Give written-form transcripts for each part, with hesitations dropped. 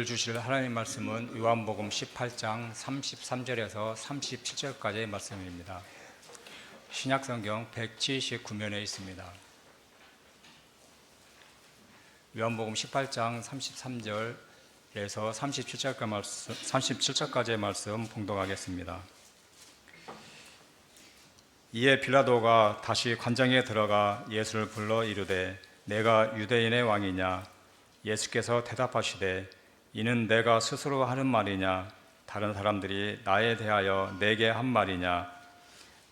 들려주실 하나님 말씀은 요한복음 18장 33절에서 37절까지의 말씀입니다. 신약성경 179면에 있습니다. 요한복음 18장 33절에서 37절까지의 말씀 봉독하겠습니다. 이에 빌라도가 다시 관장에 들어가 예수를 불러 이르되 내가 유대인의 왕이냐? 예수께서 대답하시되 이는 내가 스스로 하는 말이냐? 다른 사람들이 나에 대하여 내게 한 말이냐?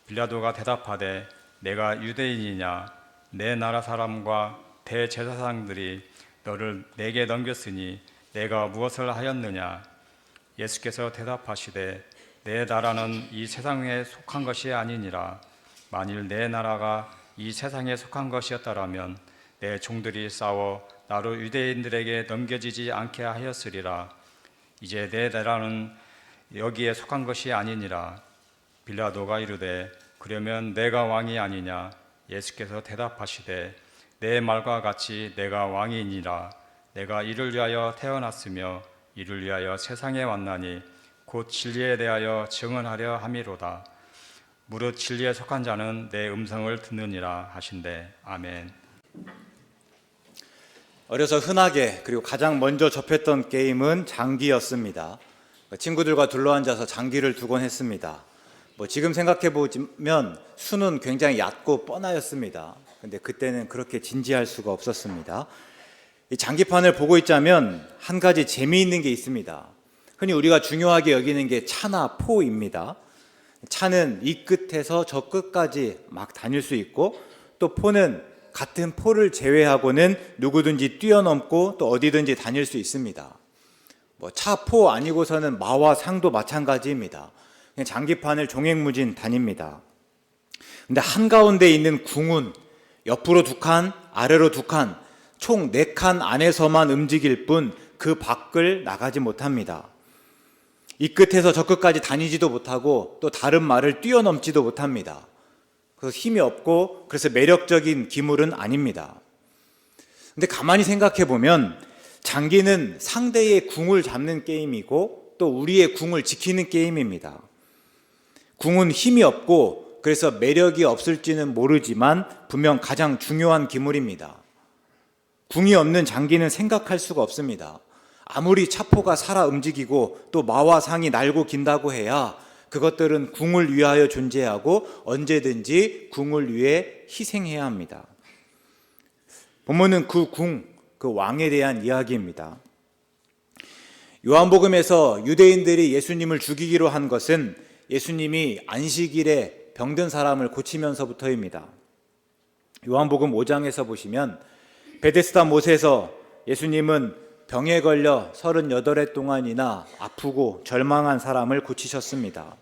빌라도가 대답하되 내가 유대인이냐? 내 나라 사람과 대제사장들이 너를 내게 넘겼으니 내가 무엇을 하였느냐? 예수께서 대답하시되 내 나라는 이 세상에 속한 것이 아니니라. 만일 내 나라가 이 세상에 속한 것이었다라면 내 종들이 싸워 나로 유대인들에게 넘겨지지 않게 하였으리라. 이제 내 나라는 여기에 속한 것이 아니니라. 빌라도가 이르되 그러면 내가 왕이 아니냐? 예수께서 대답하시되 내 말과 같이 내가 왕이니라. 내가 이를 위하여 태어났으며 이를 위하여 세상에 왔나니 곧 진리에 대하여 증언하려 함이로다. 무릇 진리에 속한 자는 내 음성을 듣느니라 하신대. 아멘. 어려서 흔하게 그리고 가장 먼저 접했던 게임은 장기였습니다. 친구들과 둘러앉아서 장기를 두곤 했습니다. 지금 생각해 보면 수는 굉장히 얕고 뻔하였습니다. 근데 그때는 그렇게 진지할 수가 없었습니다. 이 장기판을 보고 있자면 한 가지 재미있는 게 있습니다. 흔히 우리가 중요하게 여기는 게 차나 포입니다. 차는 이 끝에서 저 끝까지 막 다닐 수 있고, 또 포는 같은 포를 제외하고는 누구든지 뛰어넘고 또 어디든지 다닐 수 있습니다. 차, 포 아니고서는 마와 상도 마찬가지입니다. 그냥 장기판을 종횡무진 다닙니다. 근데 한가운데 있는 궁은 옆으로 2칸, 아래로 2칸, 총 4칸 안에서만 움직일 뿐 그 밖을 나가지 못합니다. 이 끝에서 저 끝까지 다니지도 못하고 또 다른 말을 뛰어넘지도 못합니다. 그래서 힘이 없고 그래서 매력적인 기물은 아닙니다. 근데 가만히 생각해 보면 장기는 상대의 궁을 잡는 게임이고 또 우리의 궁을 지키는 게임입니다. 궁은 힘이 없고 그래서 매력이 없을지는 모르지만 분명 가장 중요한 기물입니다. 궁이 없는 장기는 생각할 수가 없습니다. 아무리 차포가 살아 움직이고 또 마와 상이 날고 긴다고 해야 그것들은 궁을 위하여 존재하고 언제든지 궁을 위해 희생해야 합니다. 본문은 그 궁, 그 왕에 대한 이야기입니다. 요한복음에서 유대인들이 예수님을 죽이기로 한 것은 예수님이 안식일에 병든 사람을 고치면서부터입니다. 요한복음 5장에서 보시면 베데스다 못에서 예수님은 병에 걸려 38해 동안이나 아프고 절망한 사람을 고치셨습니다.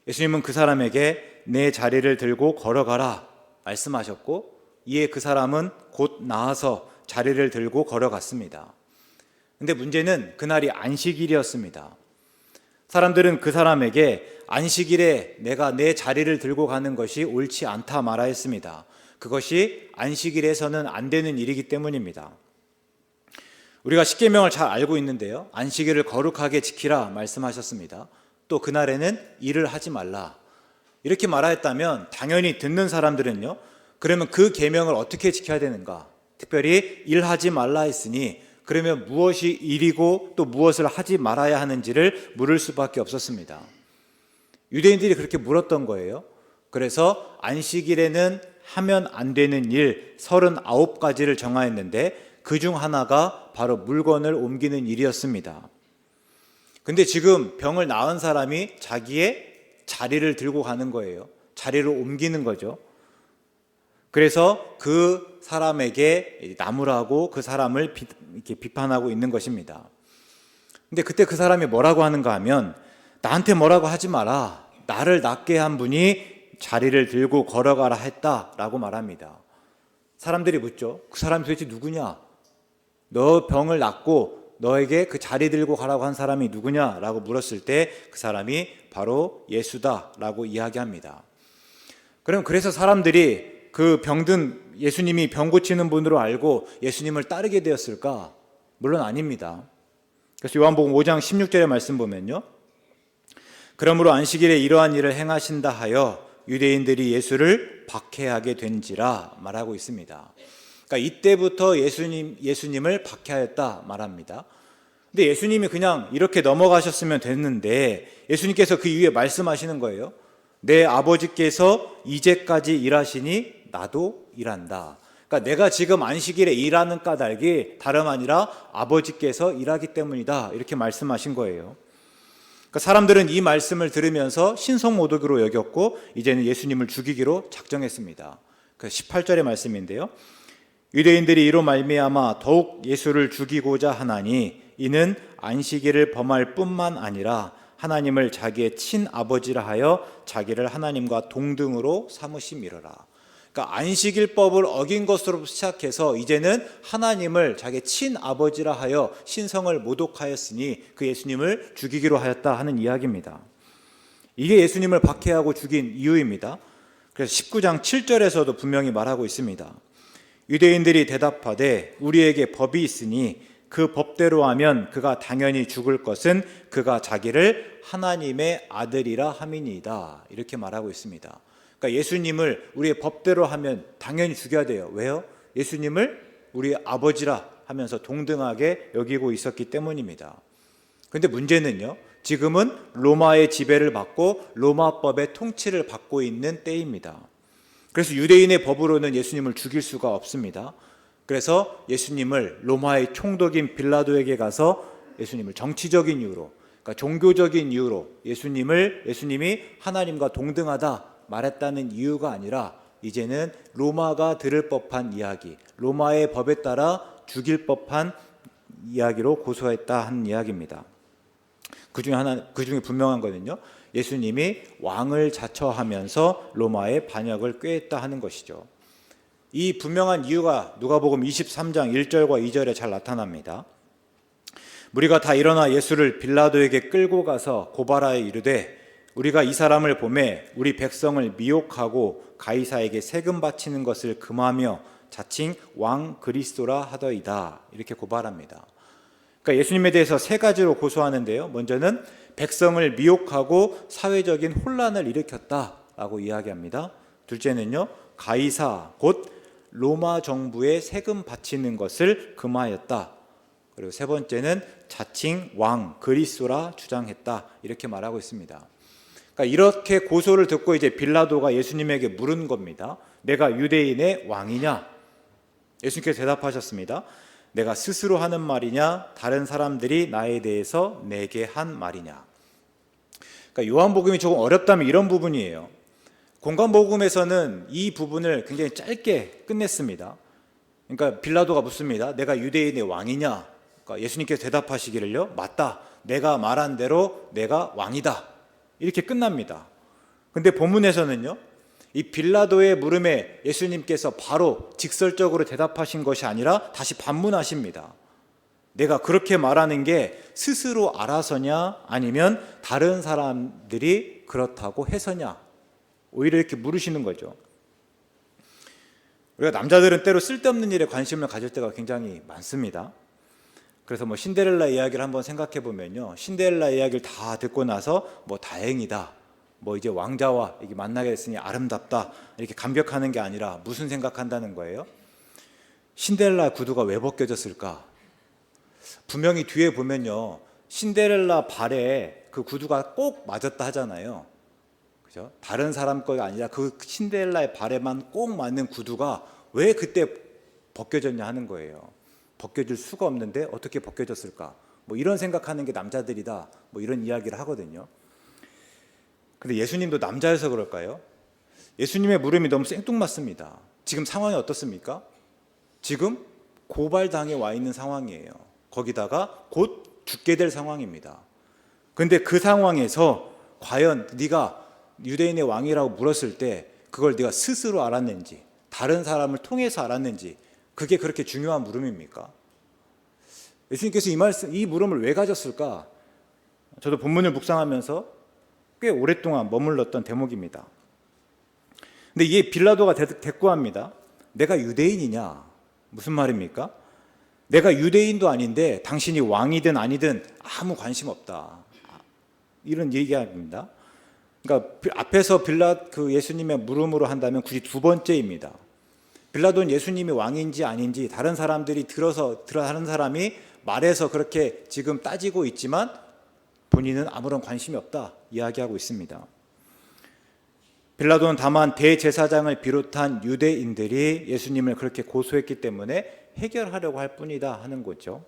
예수님은 그 사람에게 내 자리를 들고 걸어가라 말씀하셨고, 이에 그 사람은 곧 나아서 자리를 들고 걸어갔습니다. 근데 문제는 그날이 안식일이었습니다. 사람들은 그 사람에게 안식일에 내가 내 자리를 들고 가는 것이 옳지 않다 말하였습니다. 그것이 안식일에서는 안 되는 일이기 때문입니다. 우리가 십계명을 잘 알고 있는데요, 안식일을 거룩하게 지키라 말씀하셨습니다. 또 그날에는 일을 하지 말라 이렇게 말하였다면 당연히 듣는 사람들은요, 그러면 그 계명을 어떻게 지켜야 되는가? 특별히 일하지 말라 했으니 그러면 무엇이 일이고 또 무엇을 하지 말아야 하는지를 물을 수밖에 없었습니다. 유대인들이 그렇게 물었던 거예요. 그래서 안식일에는 하면 안 되는 일 39가지를 정하였는데 그 중 하나가 바로 물건을 옮기는 일이었습니다. 근데 지금 병을 나은 사람이 자기의 자리를 들고 가는 거예요. 자리를 옮기는 거죠. 그래서 그 사람에게 나무라고 그 사람을 이렇게 비판하고 있는 것입니다. 근데 그때 그 사람이 뭐라고 하는가 하면, 나한테 뭐라고 하지 마라. 나를 낫게 한 분이 자리를 들고 걸어가라 했다라고 말합니다. 사람들이 묻죠. 그 사람이 도대체 누구냐? 너 병을 낫고 너에게 그 자리 들고 가라고 한 사람이 누구냐라고 물었을 때 그 사람이 바로 예수다라고 이야기합니다. 그래서 사람들이 그 병든 예수님이 병 고치는 분으로 알고 예수님을 따르게 되었을까? 물론 아닙니다. 그래서 요한복음 5장 16절의 말씀 보면요. 그러므로 안식일에 이러한 일을 행하신다 하여 유대인들이 예수를 박해하게 된지라 말하고 있습니다. 그러니까 이때부터 예수님을 박해하였다 말합니다. 근데 예수님이 그냥 이렇게 넘어가셨으면 됐는데 예수님께서 그 이후에 말씀하시는 거예요. 내 아버지께서 이제까지 일하시니 나도 일한다. 그러니까 내가 지금 안식일에 일하는 까닭이 다름 아니라 아버지께서 일하기 때문이다. 이렇게 말씀하신 거예요. 그러니까 사람들은 이 말씀을 들으면서 신성모독으로 여겼고 이제는 예수님을 죽이기로 작정했습니다. 그 18절의 말씀인데요. 유대인들이 이로 말미암아 더욱 예수를 죽이고자 하나니 이는 안식일을 범할 뿐만 아니라 하나님을 자기의 친아버지라 하여 자기를 하나님과 동등으로 삼으심이로라. 그러니까 안식일법을 어긴 것으로 시작해서 이제는 하나님을 자기의 친아버지라 하여 신성을 모독하였으니 그 예수님을 죽이기로 하였다 하는 이야기입니다. 이게 예수님을 박해하고 죽인 이유입니다. 그래서 19장 7절에서도 분명히 말하고 있습니다. 유대인들이 대답하되 우리에게 법이 있으니 그 법대로 하면 그가 당연히 죽을 것은 그가 자기를 하나님의 아들이라 함이니이다. 이렇게 말하고 있습니다. 그러니까 예수님을 우리의 법대로 하면 당연히 죽여야 돼요. 왜요? 예수님을 우리의 아버지라 하면서 동등하게 여기고 있었기 때문입니다. 그런데 문제는요, 지금은 로마의 지배를 받고 로마법의 통치를 받고 있는 때입니다. 그래서 유대인의 법으로는 예수님을 죽일 수가 없습니다. 그래서 예수님을 로마의 총독인 빌라도에게 가서 예수님을 정치적인 이유로, 그러니까 종교적인 이유로 예수님이 하나님과 동등하다 말했다는 이유가 아니라 이제는 로마가 들을 법한 이야기, 로마의 법에 따라 죽일 법한 이야기로 고소했다 하는 이야기입니다. 그 중에 분명한 거는요, 예수님이 왕을 자처하면서 로마의 반역을 꾀했다 하는 것이죠. 이 분명한 이유가 누가복음 23장 1절과 2절에 잘 나타납니다. 무리가 다 일어나 예수를 빌라도에게 끌고 가서 고발하여 이르되 우리가 이 사람을 보매 우리 백성을 미혹하고 가이사에게 세금 바치는 것을 금하며 자칭 왕 그리스도라 하더이다. 이렇게 고발합니다. 그러니까 예수님에 대해서 세 가지로 고소하는데요. 먼저는 백성을 미혹하고 사회적인 혼란을 일으켰다라고 이야기합니다. 둘째는요, 가이사 곧 로마 정부에 세금 바치는 것을 금하였다. 그리고 세 번째는 자칭 왕 그리스도라 주장했다. 이렇게 말하고 있습니다. 그러니까 이렇게 고소를 듣고 이제 빌라도가 예수님에게 물은 겁니다. 내가 유대인의 왕이냐? 예수님께서 대답하셨습니다. 내가 스스로 하는 말이냐? 다른 사람들이 나에 대해서 내게 한 말이냐? 그러니까 요한복음이 조금 어렵다면 이런 부분이에요. 공관복음에서는 이 부분을 굉장히 짧게 끝냈습니다. 그러니까 빌라도가 묻습니다. 내가 유대인의 왕이냐? 그러니까 예수님께서 대답하시기를요. 맞다. 내가 말한 대로 내가 왕이다. 이렇게 끝납니다. 근데 본문에서는요, 이 빌라도의 물음에 예수님께서 바로 직설적으로 대답하신 것이 아니라 다시 반문하십니다. 내가 그렇게 말하는 게 스스로 알아서냐 아니면 다른 사람들이 그렇다고 해서냐, 오히려 이렇게 물으시는 거죠. 우리가 남자들은 때로 쓸데없는 일에 관심을 가질 때가 굉장히 많습니다. 그래서 신데렐라 이야기를 한번 생각해 보면요, 신데렐라 이야기를 다 듣고 나서 다행이다, 이제 왕자와 이게 만나게 됐으니 아름답다, 이렇게 감격하는 게 아니라 무슨 생각한다는 거예요? 신데렐라 구두가 왜 벗겨졌을까? 분명히 뒤에 보면요, 신데렐라 발에 그 구두가 꼭 맞았다 하잖아요. 그죠? 다른 사람 거가 아니라 그 신데렐라의 발에만 꼭 맞는 구두가 왜 그때 벗겨졌냐 하는 거예요. 벗겨질 수가 없는데 어떻게 벗겨졌을까? 이런 생각하는 게 남자들이다. 이런 이야기를 하거든요. 근데 예수님도 남자여서 그럴까요? 예수님의 물음이 너무 생뚱맞습니다. 지금 상황이 어떻습니까? 지금 고발당해 와 있는 상황이에요. 거기다가 곧 죽게 될 상황입니다. 근데 그 상황에서 과연 네가 유대인의 왕이라고 물었을 때 그걸 네가 스스로 알았는지 다른 사람을 통해서 알았는지, 그게 그렇게 중요한 물음입니까? 예수님께서 이 물음을 왜 가졌을까? 저도 본문을 묵상하면서 꽤 오랫동안 머물렀던 대목입니다. 근데 이게 빌라도가 대꾸합니다. 내가 유대인이냐? 무슨 말입니까? 내가 유대인도 아닌데 당신이 왕이든 아니든 아무 관심 없다. 이런 얘기합니다. 그러니까 앞에서 예수님의 물음으로 한다면 굳이 두 번째입니다. 빌라도는 예수님이 왕인지 아닌지 다른 사람들이 다른 사람이 말해서 그렇게 지금 따지고 있지만 본인은 아무런 관심이 없다 이야기하고 있습니다. 빌라도는 다만 대제사장을 비롯한 유대인들이 예수님을 그렇게 고소했기 때문에 해결하려고 할 뿐이다 하는 거죠.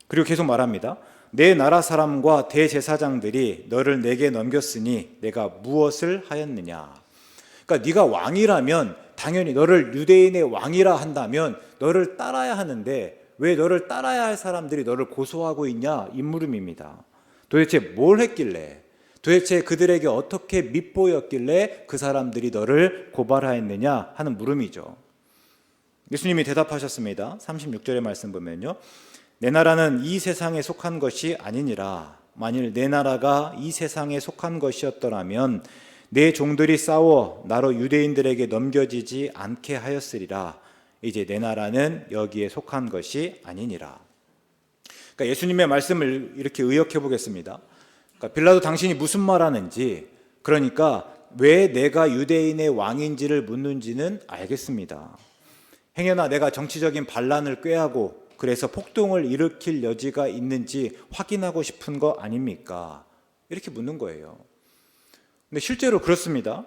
그리고 계속 말합니다. 내 나라 사람과 대제사장들이 너를 내게 넘겼으니 내가 무엇을 하였느냐. 그러니까 네가 왕이라면 당연히 너를 유대인의 왕이라 한다면 너를 따라야 하는데 왜 너를 따라야 할 사람들이 너를 고소하고 있냐 이 물음입니다. 도대체 뭘 했길래, 도대체 그들에게 어떻게 밉보였길래 그 사람들이 너를 고발하였느냐 하는 물음이죠. 예수님이 대답하셨습니다. 36절의 말씀 보면요, 내 나라는 이 세상에 속한 것이 아니니라. 만일 내 나라가 이 세상에 속한 것이었더라면 내 종들이 싸워 나로 유대인들에게 넘겨지지 않게 하였으리라. 이제 내 나라는 여기에 속한 것이 아니니라. 그러니까 예수님의 말씀을 이렇게 의역해 보겠습니다. 그러니까 빌라도 당신이 무슨 말하는지, 그러니까 왜 내가 유대인의 왕인지를 묻는지는 알겠습니다. 행여나 내가 정치적인 반란을 꾀하고 그래서 폭동을 일으킬 여지가 있는지 확인하고 싶은 거 아닙니까? 이렇게 묻는 거예요. 근데 실제로 그렇습니다.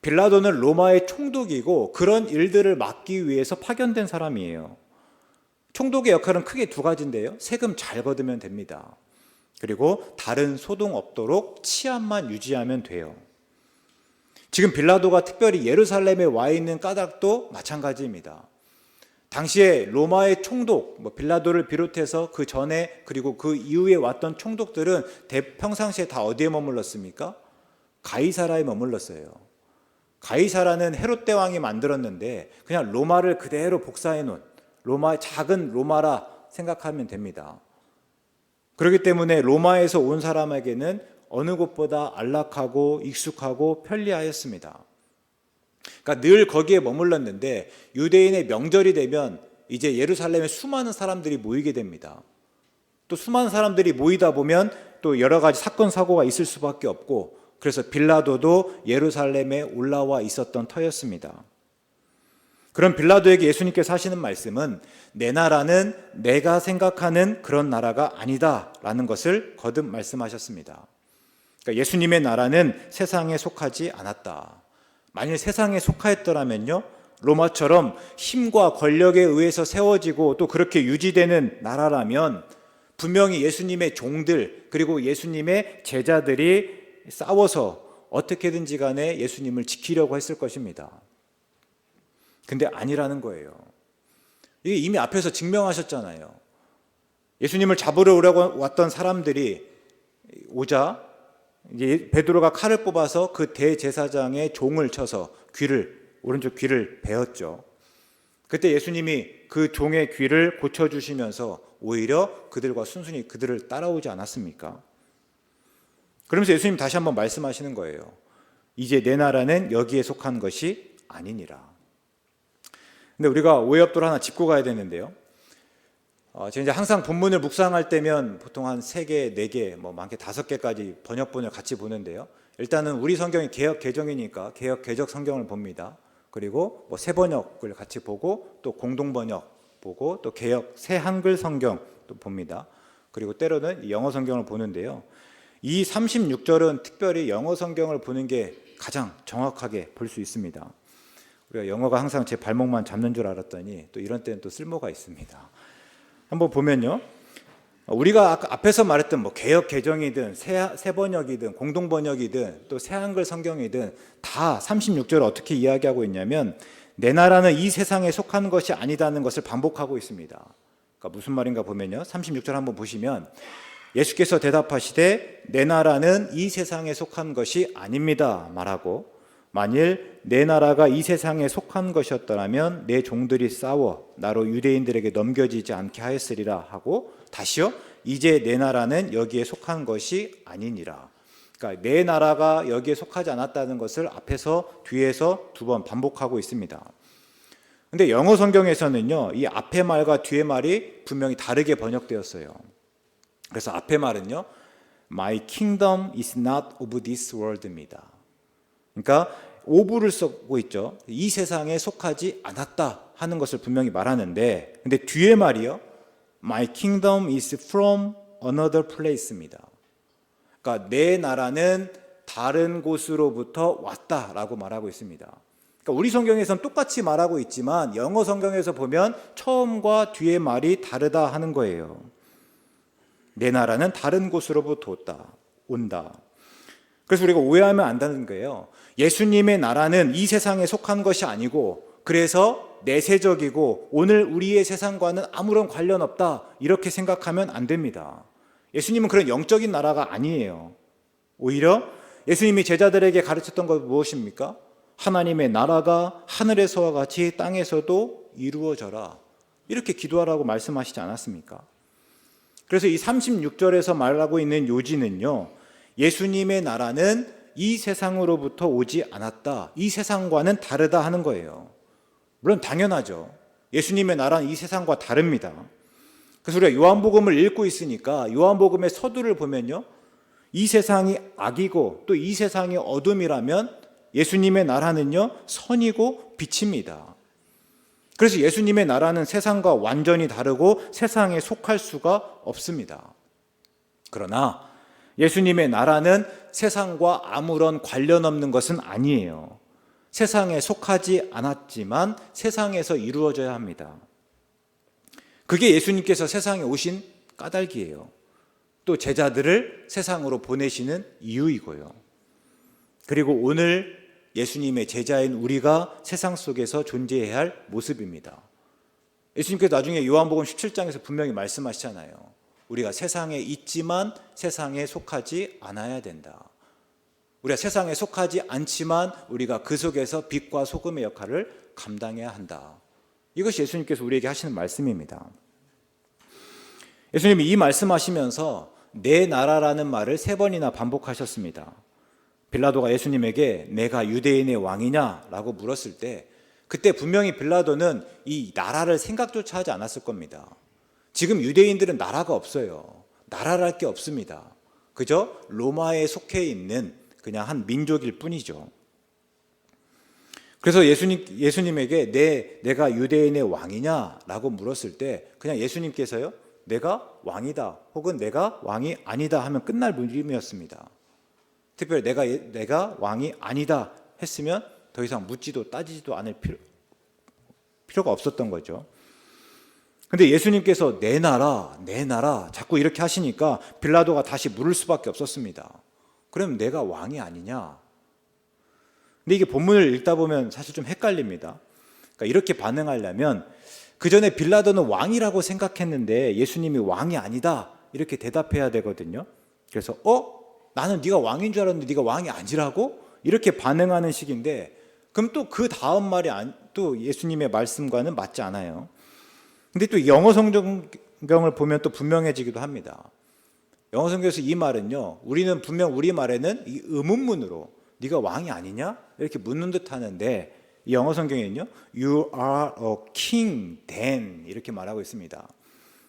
빌라도는 로마의 총독이고 그런 일들을 막기 위해서 파견된 사람이에요. 총독의 역할은 크게 두 가지인데요. 세금 잘 걷으면 됩니다. 그리고 다른 소동 없도록 치안만 유지하면 돼요. 지금 빌라도가 특별히 예루살렘에 와 있는 까닭도 마찬가지입니다. 당시에 로마의 총독, 빌라도를 비롯해서 그 전에 그리고 그 이후에 왔던 총독들은 평상시에 다 어디에 머물렀습니까? 가이사라에 머물렀어요. 가이사라는 헤롯 대왕이 만들었는데 그냥 로마를 그대로 복사해 놓은 작은 로마라 생각하면 됩니다. 그렇기 때문에 로마에서 온 사람에게는 어느 곳보다 안락하고 익숙하고 편리하였습니다. 그러니까 늘 거기에 머물렀는데 유대인의 명절이 되면 이제 예루살렘에 수많은 사람들이 모이게 됩니다. 또 수많은 사람들이 모이다 보면 또 여러 가지 사건 사고가 있을 수밖에 없고, 그래서 빌라도도 예루살렘에 올라와 있었던 터였습니다. 그런 빌라도에게 예수님께서 하시는 말씀은 내 나라는 내가 생각하는 그런 나라가 아니다라는 것을 거듭 말씀하셨습니다. 그러니까 예수님의 나라는 세상에 속하지 않았다. 만일 세상에 속하였더라면요, 로마처럼 힘과 권력에 의해서 세워지고 또 그렇게 유지되는 나라라면 분명히 예수님의 종들 그리고 예수님의 제자들이 싸워서 어떻게든지 간에 예수님을 지키려고 했을 것입니다. 근데 아니라는 거예요. 이게 이미 앞에서 증명하셨잖아요. 예수님을 잡으러 오려고 왔던 사람들이 오자 이제 베드로가 칼을 뽑아서 그 대제사장의 종을 쳐서 오른쪽 귀를 베었죠. 그때 예수님이 그 종의 귀를 고쳐주시면서 오히려 그들과 순순히 그들을 따라오지 않았습니까? 그러면서 예수님 다시 한번 말씀하시는 거예요. 이제 내 나라는 여기에 속한 것이 아니니라. 근데 우리가 오해업도를 하나 짚고 가야 되는데요. 제가 이제 항상 본문을 묵상할 때면 보통 한 3개, 4개, 많게 5개까지 번역본을 같이 보는데요. 일단은 우리 성경이 개역 개정이니까 개역 개적 성경을 봅니다. 그리고 새 번역을 같이 보고 또 공동 번역 보고 또 개역 새 한글 성경도 봅니다. 그리고 때로는 영어 성경을 보는데요. 이 36절은 특별히 영어 성경을 보는 게 가장 정확하게 볼 수 있습니다. 우리가 영어가 항상 제 발목만 잡는 줄 알았더니 또 이런 때는 또 쓸모가 있습니다. 한번 보면요, 우리가 아까 앞에서 말했던 개역 개정이든 새 번역이든 공동 번역이든 또 새 한글 성경이든 다 36절을 어떻게 이야기하고 있냐면 내 나라는 이 세상에 속한 것이 아니다는 것을 반복하고 있습니다. 그러니까 무슨 말인가 보면요, 36절 한번 보시면 예수께서 대답하시되 내 나라는 이 세상에 속한 것이 아닙니다 말하고, 만일 내 나라가 이 세상에 속한 것이었더라면 내 종들이 싸워 나로 유대인들에게 넘겨지지 않게 하였으리라 하고, 다시요, 이제 내 나라는 여기에 속한 것이 아니니라. 그러니까 내 나라가 여기에 속하지 않았다는 것을 앞에서 뒤에서 2번 반복하고 있습니다. 근데 영어 성경에서는요, 이 앞의 말과 뒤의 말이 분명히 다르게 번역되었어요. 그래서 앞의 말은요, My kingdom is not of this world입니다. 그러니까 of를 쓰고 있죠. 이 세상에 속하지 않았다 하는 것을 분명히 말하는데, 근데 뒤의 말이요, My kingdom is from another place입니다. 그러니까 내 나라는 다른 곳으로부터 왔다라고 말하고 있습니다. 그러니까 우리 성경에서는 똑같이 말하고 있지만 영어 성경에서 보면 처음과 뒤의 말이 다르다 하는 거예요. 내 나라는 다른 곳으로부터 온다. 그래서 우리가 오해하면 안 되는 거예요. 예수님의 나라는 이 세상에 속한 것이 아니고 그래서 내세적이고 오늘 우리의 세상과는 아무런 관련 없다 이렇게 생각하면 안 됩니다. 예수님은 그런 영적인 나라가 아니에요. 오히려 예수님이 제자들에게 가르쳤던 것 무엇입니까? 하나님의 나라가 하늘에서와 같이 땅에서도 이루어져라 이렇게 기도하라고 말씀하시지 않았습니까? 그래서 이 36절에서 말하고 있는 요지는요, 예수님의 나라는 이 세상으로부터 오지 않았다, 이 세상과는 다르다 하는 거예요. 물론 당연하죠. 예수님의 나라는 이 세상과 다릅니다. 그래서 우리가 요한복음을 읽고 있으니까 요한복음의 서두를 보면요, 이 세상이 악이고 또 이 세상이 어둠이라면 예수님의 나라는요, 선이고 빛입니다. 그래서 예수님의 나라는 세상과 완전히 다르고 세상에 속할 수가 없습니다. 그러나 예수님의 나라는 세상과 아무런 관련 없는 것은 아니에요. 세상에 속하지 않았지만 세상에서 이루어져야 합니다. 그게 예수님께서 세상에 오신 까닭이에요. 또 제자들을 세상으로 보내시는 이유이고요. 그리고 오늘 예수님의 제자인 우리가 세상 속에서 존재해야 할 모습입니다. 예수님께서 나중에 요한복음 17장에서 분명히 말씀하시잖아요. 우리가 세상에 있지만 세상에 속하지 않아야 된다. 우리가 세상에 속하지 않지만 우리가 그 속에서 빛과 소금의 역할을 감당해야 한다. 이것이 예수님께서 우리에게 하시는 말씀입니다. 예수님이 이 말씀하시면서 내 나라라는 말을 3번이나 반복하셨습니다. 빌라도가 예수님에게 내가 유대인의 왕이냐? 라고 물었을 때 그때 분명히 빌라도는 이 나라를 생각조차 하지 않았을 겁니다. 지금 유대인들은 나라가 없어요. 나라랄 게 없습니다. 그저 로마에 속해 있는 그냥 한 민족일 뿐이죠. 그래서 예수님에게 내가 유대인의 왕이냐? 라고 물었을 때 그냥 예수님께서요, 내가 왕이다 혹은 내가 왕이 아니다 하면 끝날 물음이었습니다. 특별히 내가 왕이 아니다 했으면 더 이상 묻지도 따지지도 않을 필요가 없었던 거죠. 근데 예수님께서 내 나라 자꾸 이렇게 하시니까 빌라도가 다시 물을 수밖에 없었습니다. 그럼 내가 왕이 아니냐? 근데 이게 본문을 읽다 보면 사실 좀 헷갈립니다. 그러니까 이렇게 반응하려면 그 전에 빌라도는 왕이라고 생각했는데 예수님이 왕이 아니다 이렇게 대답해야 되거든요. 그래서 나는 네가 왕인 줄 알았는데 네가 왕이 아니라고? 이렇게 반응하는 식인데 그럼 또 그 다음 말이 또 예수님의 말씀과는 맞지 않아요. 근데 또 영어 성경을 보면 또 분명해지기도 합니다. 영어 성경에서 이 말은요, 우리는 분명 우리 말에는 이 의문문으로 네가 왕이 아니냐? 이렇게 묻는 듯 하는데 이 영어 성경에는요, You are a king then 이렇게 말하고 있습니다.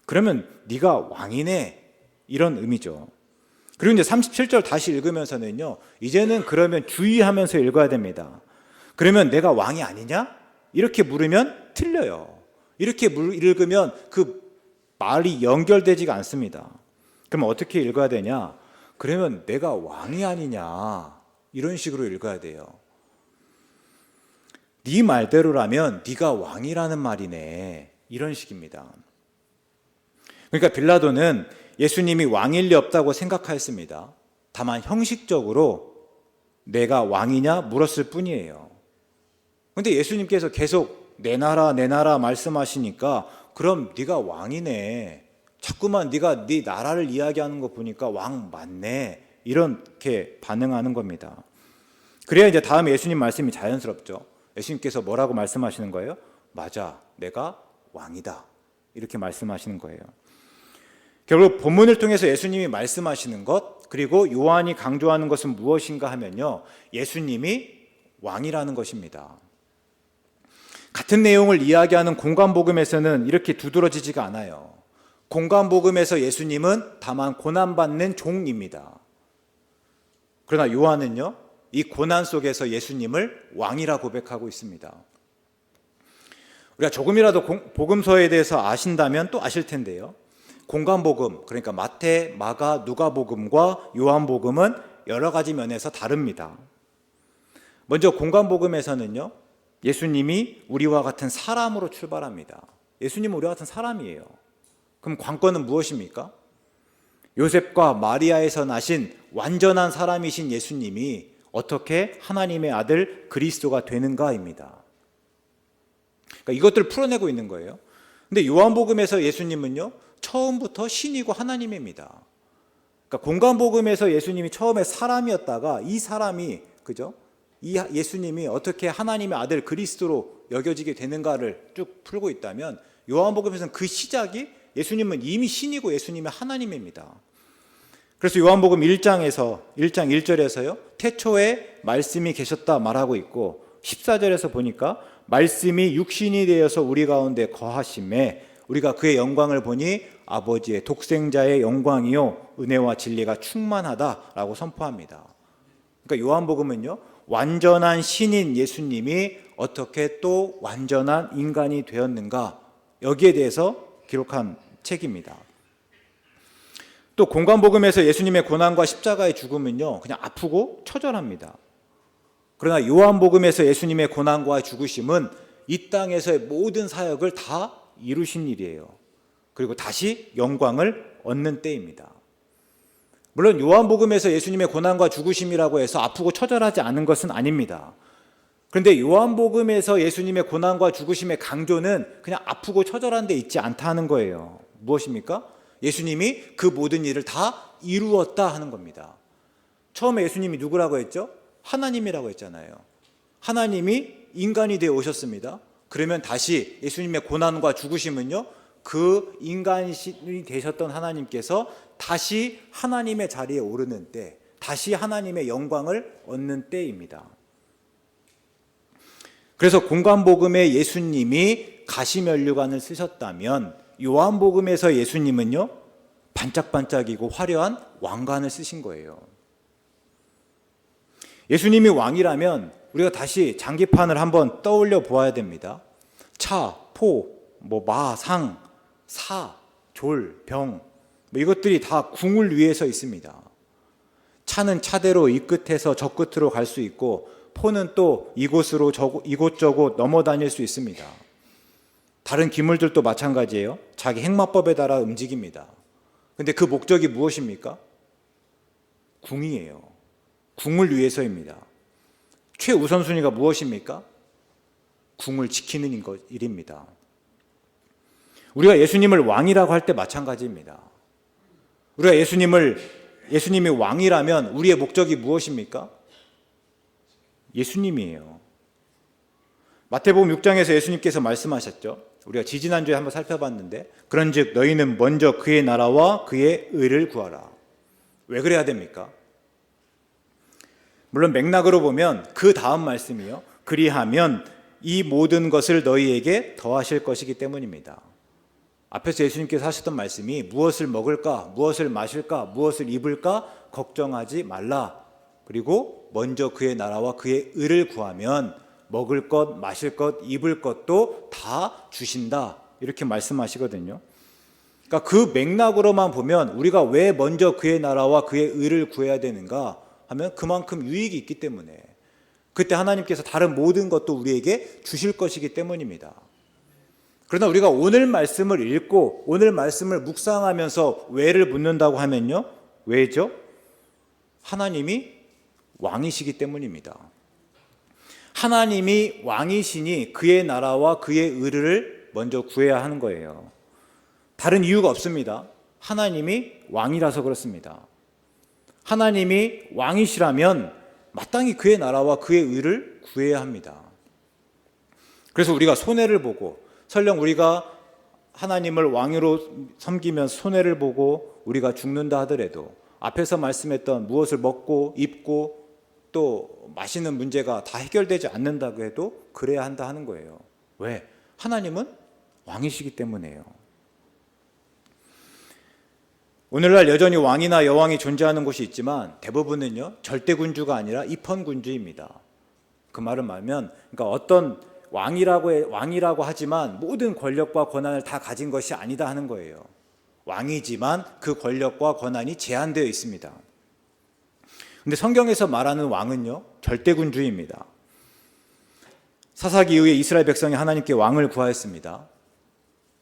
그러면 네가 왕이네 이런 의미죠. 그리고 이제 37절 다시 읽으면서는요, 이제는 그러면 주의하면서 읽어야 됩니다. 그러면 내가 왕이 아니냐? 이렇게 물으면 틀려요. 이렇게 읽으면 그 말이 연결되지가 않습니다. 그럼 어떻게 읽어야 되냐? 그러면 내가 왕이 아니냐? 이런 식으로 읽어야 돼요. 네 말대로라면 네가 왕이라는 말이네. 이런 식입니다. 그러니까 빌라도는 예수님이 왕일 리 없다고 생각하였습니다. 다만 형식적으로 내가 왕이냐 물었을 뿐이에요. 그런데 예수님께서 계속 내 나라 말씀하시니까 그럼 네가 왕이네. 자꾸만 네가 네 나라를 이야기하는 거 보니까 왕 맞네. 이렇게 반응하는 겁니다. 그래야 이제 다음에 예수님 말씀이 자연스럽죠. 예수님께서 뭐라고 말씀하시는 거예요? 맞아, 내가 왕이다. 이렇게 말씀하시는 거예요. 결국 본문을 통해서 예수님이 말씀하시는 것, 그리고 요한이 강조하는 것은 무엇인가 하면요, 예수님이 왕이라는 것입니다. 같은 내용을 이야기하는 공관복음에서는 이렇게 두드러지지가 않아요. 공관복음에서 예수님은 다만 고난받는 종입니다. 그러나 요한은요, 이 고난 속에서 예수님을 왕이라 고백하고 있습니다. 우리가 조금이라도 복음서에 대해서 아신다면 또 아실 텐데요. 공관복음, 그러니까 마태, 마가, 누가복음과 요한복음은 여러 가지 면에서 다릅니다. 먼저 공관복음에서는요, 예수님이 우리와 같은 사람으로 출발합니다. 예수님은 우리와 같은 사람이에요. 그럼 관건은 무엇입니까? 요셉과 마리아에서 나신 완전한 사람이신 예수님이 어떻게 하나님의 아들 그리스도가 되는가입니다. 그러니까 이것들을 풀어내고 있는 거예요. 근데 요한복음에서 예수님은요, 처음부터 신이고 하나님입니다. 그러니까 공관복음에서 예수님이 처음에 사람이었다가 이 사람이, 그죠? 이 예수님이 어떻게 하나님의 아들 그리스도로 여겨지게 되는가를 쭉 풀고 있다면, 요한복음에서는 그 시작이 예수님은 이미 신이고 예수님의 하나님입니다. 그래서 요한복음 1장 1절에서요, 태초에 말씀이 계셨다 말하고 있고, 14절에서 보니까 말씀이 육신이 되어서 우리 가운데 거하심에 우리가 그의 영광을 보니 아버지의 독생자의 영광이요 은혜와 진리가 충만하다라고 선포합니다. 그러니까 요한복음은요, 완전한 신인 예수님이 어떻게 또 완전한 인간이 되었는가, 여기에 대해서 기록한 책입니다. 또 공관복음에서 예수님의 고난과 십자가의 죽음은요, 그냥 아프고 처절합니다. 그러나 요한복음에서 예수님의 고난과 죽으심은 이 땅에서의 모든 사역을 다 이루신 일이에요. 그리고 다시 영광을 얻는 때입니다. 물론 요한복음에서 예수님의 고난과 죽으심이라고 해서 아프고 처절하지 않은 것은 아닙니다. 그런데 요한복음에서 예수님의 고난과 죽으심의 강조는 그냥 아프고 처절한 데 있지 않다는 거예요. 무엇입니까? 예수님이 그 모든 일을 다 이루었다 하는 겁니다. 처음에 예수님이 누구라고 했죠? 하나님이라고 했잖아요. 하나님이 인간이 되어 오셨습니다. 그러면 다시 예수님의 고난과 죽으심은요, 그 인간이 되셨던 하나님께서 다시 하나님의 자리에 오르는 때, 다시 하나님의 영광을 얻는 때입니다. 그래서 공관복음에 예수님이 가시면류관을 쓰셨다면 요한복음에서 예수님은요, 반짝반짝이고 화려한 왕관을 쓰신 거예요. 예수님이 왕이라면 우리가 다시 장기판을 한번 떠올려 보아야 됩니다. 차, 포, 마, 상, 사, 졸, 병, 이것들이 다 궁을 위해서 있습니다. 차는 차대로 이 끝에서 저 끝으로 갈 수 있고, 포는 또 이곳으로 이곳저곳 넘어다닐 수 있습니다. 다른 기물들도 마찬가지예요. 자기 행마법에 따라 움직입니다. 근데 그 목적이 무엇입니까? 궁이에요. 궁을 위해서입니다. 최우선순위가 무엇입니까? 궁을 지키는 일입니다. 우리가 예수님을 왕이라고 할 때 마찬가지입니다. 우리가 예수님이 왕이라면 우리의 목적이 무엇입니까? 예수님이에요. 마태복음 6장에서 예수님께서 말씀하셨죠. 우리가 지지난주에 한번 살펴봤는데, 그런즉 너희는 먼저 그의 나라와 그의 의를 구하라. 왜 그래야 됩니까? 물론 맥락으로 보면 그 다음 말씀이요, 그리하면 이 모든 것을 너희에게 더하실 것이기 때문입니다. 앞에서 예수님께서 하셨던 말씀이 무엇을 먹을까, 무엇을 마실까, 무엇을 입을까 걱정하지 말라. 그리고 먼저 그의 나라와 그의 의를 구하면 먹을 것, 마실 것, 입을 것도 다 주신다. 이렇게 말씀하시거든요. 그러니까 그 맥락으로만 보면 우리가 왜 먼저 그의 나라와 그의 의를 구해야 되는가 하면 그만큼 유익이 있기 때문에, 그때 하나님께서 다른 모든 것도 우리에게 주실 것이기 때문입니다. 그러나 우리가 오늘 말씀을 읽고 오늘 말씀을 묵상하면서 왜를 묻는다고 하면요, 왜죠? 하나님이 왕이시기 때문입니다. 하나님이 왕이시니 그의 나라와 그의 의를 먼저 구해야 하는 거예요. 다른 이유가 없습니다. 하나님이 왕이라서 그렇습니다. 하나님이 왕이시라면 마땅히 그의 나라와 그의 의를 구해야 합니다. 그래서 우리가 손해를 보고, 설령 우리가 하나님을 왕으로 섬기면서 손해를 보고 우리가 죽는다 하더라도 앞에서 말씀했던 무엇을 먹고 입고 또 마시는 문제가 다 해결되지 않는다고 해도 그래야 한다 하는 거예요. 왜? 하나님은 왕이시기 때문에요. 오늘날 여전히 왕이나 여왕이 존재하는 곳이 있지만 대부분은요, 절대군주가 아니라 입헌군주입니다. 그 말은 뭐냐면, 그러니까 어떤 왕이라고 하지만 모든 권력과 권한을 다 가진 것이 아니다 하는 거예요. 왕이지만 그 권력과 권한이 제한되어 있습니다. 근데 성경에서 말하는 왕은요, 절대군주입니다. 사사기 이후에 이스라엘 백성이 하나님께 왕을 구하였습니다.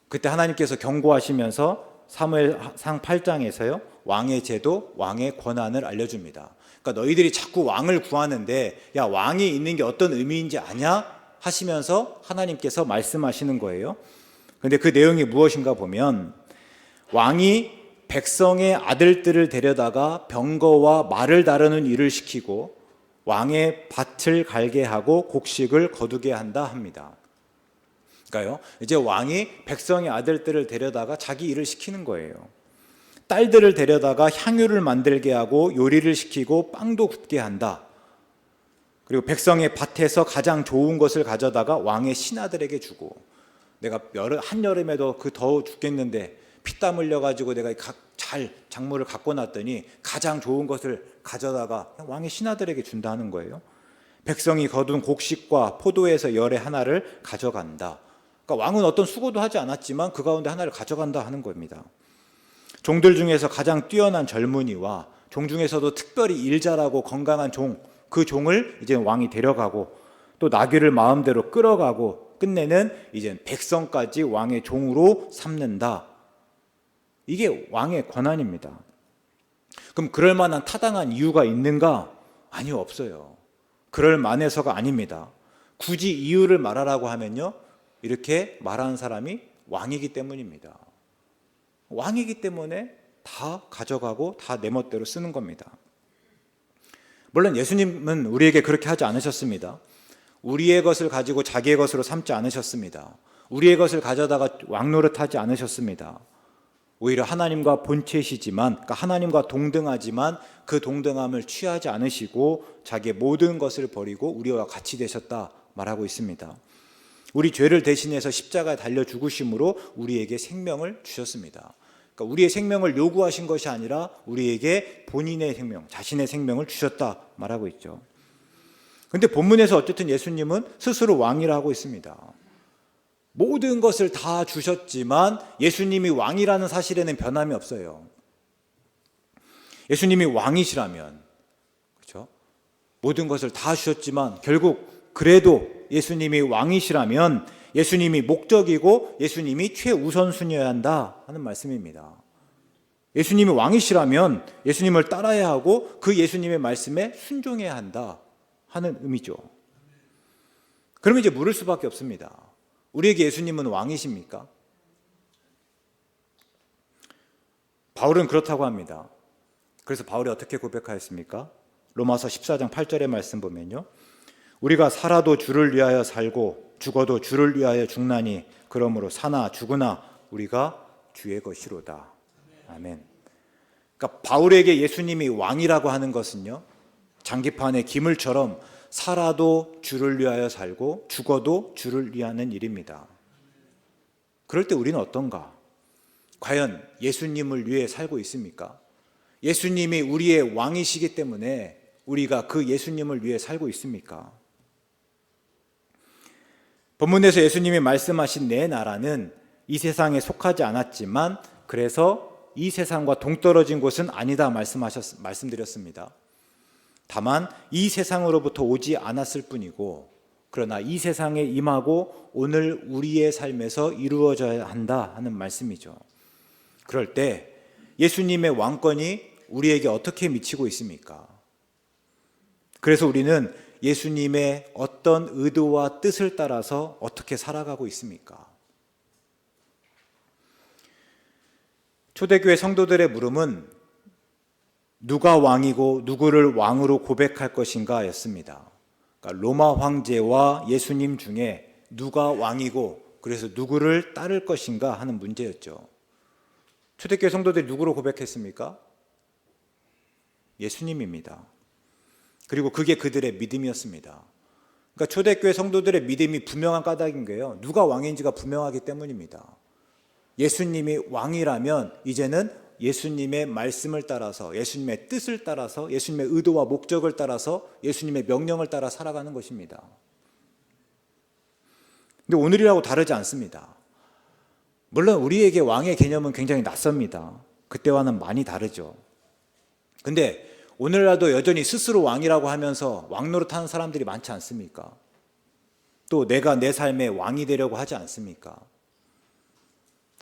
그때 하나님께서 경고하시면서 사무엘상 8장에서요, 왕의 제도, 왕의 권한을 알려줍니다. 그러니까 너희들이 자꾸 왕을 구하는데, 야, 왕이 있는 게 어떤 의미인지 아냐? 하시면서 하나님께서 말씀하시는 거예요. 그런데 그 내용이 무엇인가 보면, 왕이 백성의 아들들을 데려다가 병거와 말을 다루는 일을 시키고 왕의 밭을 갈게 하고 곡식을 거두게 한다 합니다. 그러니까요, 이제 왕이 백성의 아들들을 데려다가 자기 일을 시키는 거예요. 딸들을 데려다가 향유를 만들게 하고 요리를 시키고 빵도 굽게 한다. 그리고 백성의 밭에서 가장 좋은 것을 가져다가 왕의 신하들에게 주고, 내가 한여름에도 그 더워 죽겠는데 피땀 흘려가지고 내가 잘 작물을 갖고 놨더니 가장 좋은 것을 가져다가 왕의 신하들에게 준다 하는 거예요. 백성이 거둔 곡식과 포도에서 열의 하나를 가져간다. 그러니까 왕은 어떤 수고도 하지 않았지만 그 가운데 하나를 가져간다 하는 겁니다. 종들 중에서 가장 뛰어난 젊은이와 종 중에서도 특별히 일 잘하고 건강한 종, 그 종을 이제 왕이 데려가고 또 나귀를 마음대로 끌어가고 끝내는 이제 백성까지 왕의 종으로 삼는다. 이게 왕의 권한입니다. 그럼 그럴 만한 타당한 이유가 있는가? 아니요, 없어요. 그럴 만해서가 아닙니다. 굳이 이유를 말하라고 하면요, 이렇게 말하는 사람이 왕이기 때문입니다. 왕이기 때문에 다 가져가고 다 내 멋대로 쓰는 겁니다. 물론 예수님은 우리에게 그렇게 하지 않으셨습니다. 우리의 것을 가지고 자기의 것으로 삼지 않으셨습니다. 우리의 것을 가져다가 왕 노릇하지 않으셨습니다. 오히려 하나님과 본체시지만, 그러니까 하나님과 동등하지만 그 동등함을 취하지 않으시고 자기의 모든 것을 버리고 우리와 같이 되셨다 말하고 있습니다. 우리 죄를 대신해서 십자가에 달려 죽으심으로 우리에게 생명을 주셨습니다. 그러니까 우리의 생명을 요구하신 것이 아니라 우리에게 본인의 생명, 자신의 생명을 주셨다 말하고 있죠. 그런데 본문에서 어쨌든 예수님은 스스로 왕이라고 있습니다. 모든 것을 다 주셨지만 예수님이 왕이라는 사실에는 변함이 없어요. 예수님이 왕이시라면, 그렇죠? 모든 것을 다 주셨지만 결국 그래도 예수님이 왕이시라면 예수님이 목적이고 예수님이 최우선순위여야 한다 하는 말씀입니다. 예수님이 왕이시라면 예수님을 따라야 하고 그 예수님의 말씀에 순종해야 한다 하는 의미죠. 그러면 이제 물을 수밖에 없습니다. 우리에게 예수님은 왕이십니까? 바울은 그렇다고 합니다. 그래서 바울이 어떻게 고백하였습니까? 로마서 14장 8절의 말씀 보면요, 우리가 살아도 주를 위하여 살고 죽어도 주를 위하여 죽나니 그러므로 사나 죽으나 우리가 주의 것이로다. 아멘. 그러니까 바울에게 예수님이 왕이라고 하는 것은요, 장기판의 기물처럼 살아도 주를 위하여 살고 죽어도 주를 위하는 일입니다. 그럴 때 우리는 어떤가? 과연 예수님을 위해 살고 있습니까? 예수님이 우리의 왕이시기 때문에 우리가 그 예수님을 위해 살고 있습니까? 본문에서 예수님이 말씀하신 내 나라는 이 세상에 속하지 않았지만 그래서 이 세상과 동떨어진 곳은 아니다 말씀드렸습니다. 다만 이 세상으로부터 오지 않았을 뿐이고, 그러나 이 세상에 임하고 오늘 우리의 삶에서 이루어져야 한다 하는 말씀이죠. 그럴 때 예수님의 왕권이 우리에게 어떻게 미치고 있습니까? 그래서 우리는 예수님의 어떤 의도와 뜻을 따라서 어떻게 살아가고 있습니까? 초대교회 성도들의 물음은 누가 왕이고 누구를 왕으로 고백할 것인가 였습니다. 그러니까 로마 황제와 예수님 중에 누가 왕이고 그래서 누구를 따를 것인가 하는 문제였죠. 초대교회 성도들이 누구로 고백했습니까? 예수님입니다. 그리고 그게 그들의 믿음이었습니다. 그러니까 초대교회 성도들의 믿음이 분명한 까닭인 거예요. 누가 왕인지가 분명하기 때문입니다. 예수님이 왕이라면 이제는 예수님의 말씀을 따라서, 예수님의 뜻을 따라서, 예수님의 의도와 목적을 따라서, 예수님의 명령을 따라 살아가는 것입니다. 근데 오늘이라고 다르지 않습니다. 물론 우리에게 왕의 개념은 굉장히 낯섭니다. 그때와는 많이 다르죠. 근데 오늘날도 여전히 스스로 왕이라고 하면서 왕 노릇하는 사람들이 많지 않습니까? 또 내가 내 삶의 왕이 되려고 하지 않습니까?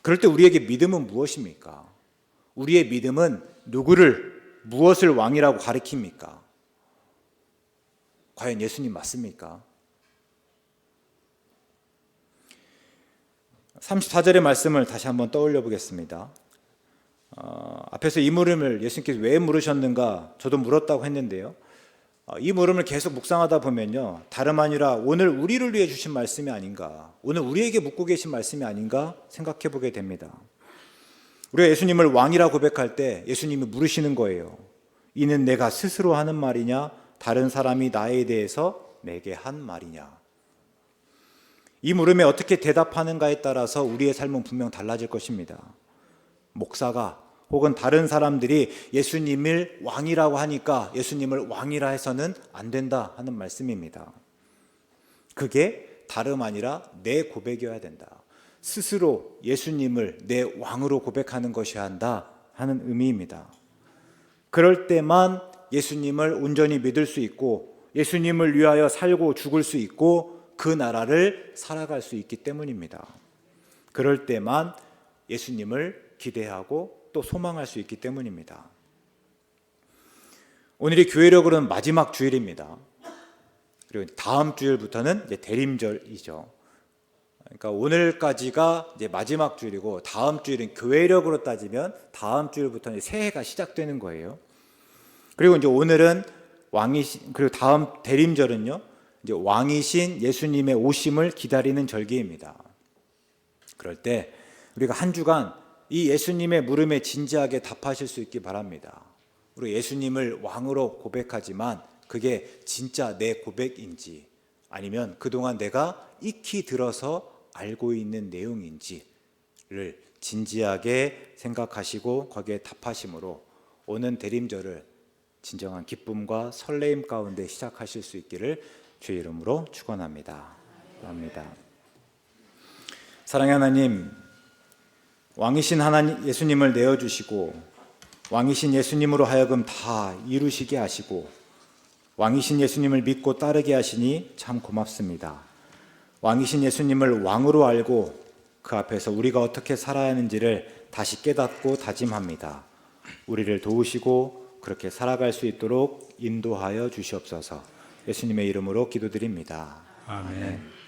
그럴 때 우리에게 믿음은 무엇입니까? 우리의 믿음은 누구를, 무엇을 왕이라고 가리킵니까? 과연 예수님 맞습니까? 34절의 말씀을 다시 한번 떠올려 보겠습니다. 앞에서 이 물음을 예수님께서 왜 물으셨는가 저도 물었다고 했는데요. 이 물음을 계속 묵상하다 보면요, 다름 아니라 오늘 우리를 위해 주신 말씀이 아닌가, 오늘 우리에게 묻고 계신 말씀이 아닌가 생각해 보게 됩니다. 우리가 예수님을 왕이라 고백할 때 예수님이 물으시는 거예요. 이는 내가 스스로 하는 말이냐, 다른 사람이 나에 대해서 내게 한 말이냐. 이 물음에 어떻게 대답하는가에 따라서 우리의 삶은 분명 달라질 것입니다. 목사가 혹은 다른 사람들이 예수님을 왕이라고 하니까 예수님을 왕이라 해서는 안 된다 하는 말씀입니다. 그게 다름 아니라 내 고백이어야 된다. 스스로 예수님을 내 왕으로 고백하는 것이어야 한다 하는 의미입니다. 그럴 때만 예수님을 온전히 믿을 수 있고 예수님을 위하여 살고 죽을 수 있고 그 나라를 살아갈 수 있기 때문입니다. 그럴 때만 예수님을 기대하고 또 소망할 수 있기 때문입니다. 오늘이 교회력으로는 마지막 주일입니다. 그리고 다음 주일부터는 이제 대림절이죠. 그러니까 오늘까지가 이제 마지막 주일이고 다음 주일은 교회력으로 따지면 다음 주일부터는 새해가 시작되는 거예요. 그리고 이제 오늘은 왕이신, 그리고 다음 대림절은요, 이제 왕이신 예수님의 오심을 기다리는 절기입니다. 그럴 때 우리가 한 주간 이 예수님의 물음에 진지하게 답하실 수 있기 바랍니다. 우리 예수님을 왕으로 고백하지만 그게 진짜 내 고백인지 아니면 그동안 내가 익히 들어서 알고 있는 내용인지를 진지하게 생각하시고 거기에 답하심으로 오는 대림절을 진정한 기쁨과 설레임 가운데 시작하실 수 있기를 주의 이름으로 축원합니다. 감사합니다. 사랑의 하나님, 왕이신 하나님 예수님을 내어주시고 왕이신 예수님으로 하여금 다 이루시게 하시고 왕이신 예수님을 믿고 따르게 하시니 참 고맙습니다. 왕이신 예수님을 왕으로 알고 그 앞에서 우리가 어떻게 살아야 하는지를 다시 깨닫고 다짐합니다. 우리를 도우시고 그렇게 살아갈 수 있도록 인도하여 주시옵소서. 예수님의 이름으로 기도드립니다. 아멘.